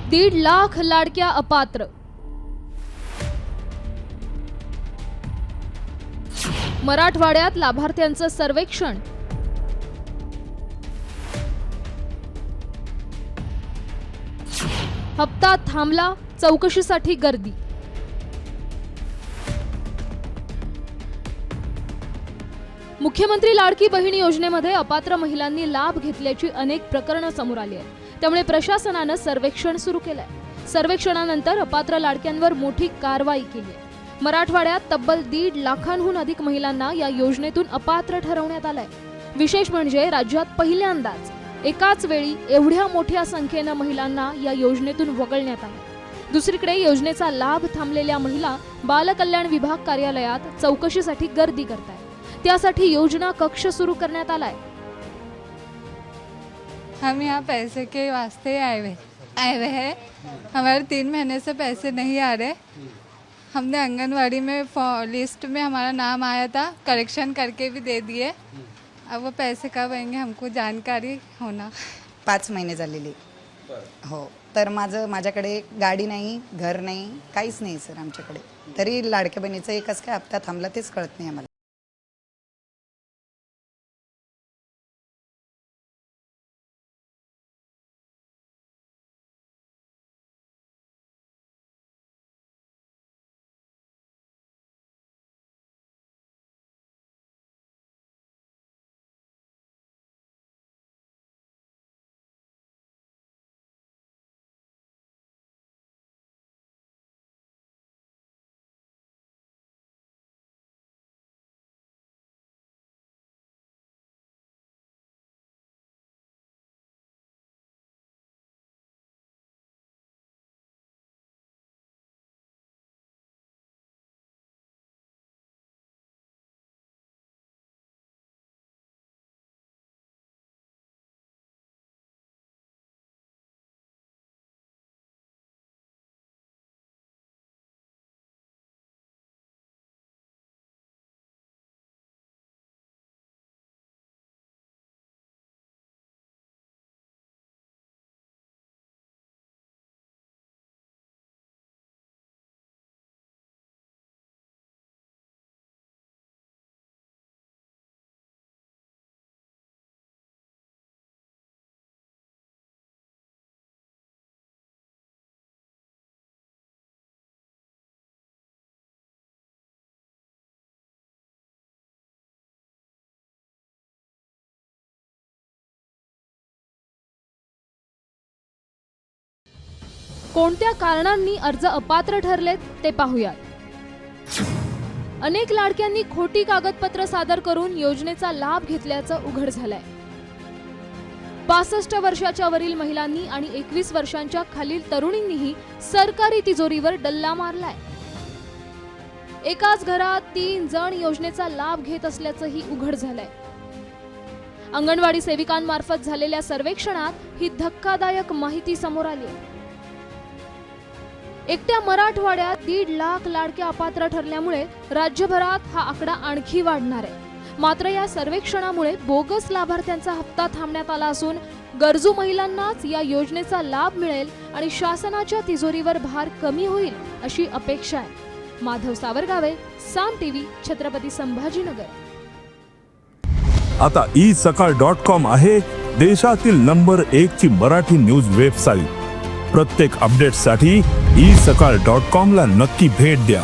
1.5 लाख लाडक्या अपात्र. मराठवाड्यात लाभार्थ्यांचं सर्वेक्षण. हप्ता थांबला, चौकशीसाठी गर्दी. मुख्यमंत्री लाडकी बहीण योजनेमध्ये अपात्र महिलांनी लाभ घेतल्याची अनेक प्रकरणं समोर आली आहेत. त्यामुळे प्रशासनानं सर्वेक्षण सुरू केलंय. सर्वेक्षणानंतर अपात्र लाडक्यांवर मोठी कारवाई केली आहे. मराठवाड्यात तब्बल 1.5 लाखांहून अधिक महिलांना या योजनेतून अपात्र ठरवण्यात आलंय. विशेष म्हणजे राज्यात पहिल्यांदाच एकाच वेळी एवढ्या मोठ्या संख्येनं महिलांना या योजनेतून वगळण्यात आलं. दुसरीकडे योजनेचा लाभ थांबलेल्या महिला बालकल्याण विभाग कार्यालयात चौकशीसाठी गर्दी करतायत. त्यासाठी योजना कक्ष सुरू करण्यात आलाय. हम यहाँ पैसे के वास्ते आए हुए हैं. हमारे 3 महीने से पैसे नहीं आ रहे. हमने आंगनवाड़ी में लिस्ट में हमारा नाम आया था, करेक्शन करके भी दे दिए. अब वो पैसे कब आएंगे हमको जानकारी होना. 5 महिने झालेले. हो, तर माझ्याकडे गाडी नाही, घर नाही, काहीच नाही सर आमच्याकडे. तरी लाडक्या बहिणीचा एकच काय हप्ता थांबला तेच कळत नाही आम्हाला. कोणत्या कारणांनी अर्ज अपात्र ठरलेत ते पाहूयात. अनेक लाडक्यांनी खोटी कागदपत्र सादर करून योजनेचा लाभ घेतल्याचं उघड झालंय. 65 वर्षाच्या वरील महिलांनी आणि 21 वर्षांच्या खालील तरुणींनीही सरकारी तिजोरीवर डल्ला मारलाय. एकाच घरात 3 जण योजनेचा लाभ घेत असल्याचंही उघड झालंय. अंगणवाडी सेविकांमार्फत झालेल्या सर्वेक्षणात ही धक्कादायक माहिती समोर आली. एकट्या मराठवाड्यात 1.5 लाख लाडक्या अपात्र ठरल्यामुळे राज्यभरात हा आकडा आणखी वाढणार आहे. मात्र या सर्वेक्षणामुळे बोगस लाभार्थ्यांचा हप्ता थांबण्यात आला असून गरजू महिलांनाच या योजनेचा लाभ मिळेल आणि शासनाच्या तिजोरीवर भार कमी होईल अशी अपेक्षा आहे. माधव सावरगावे, साम टीव्ही, छत्रपती संभाजीनगर. आता isakal.com आहे देशातील नंबर 1 ची मराठी न्यूज वेबसाईट. प्रत्येक अपडेटसाठी isakal.com ला नक्की भेट द्या.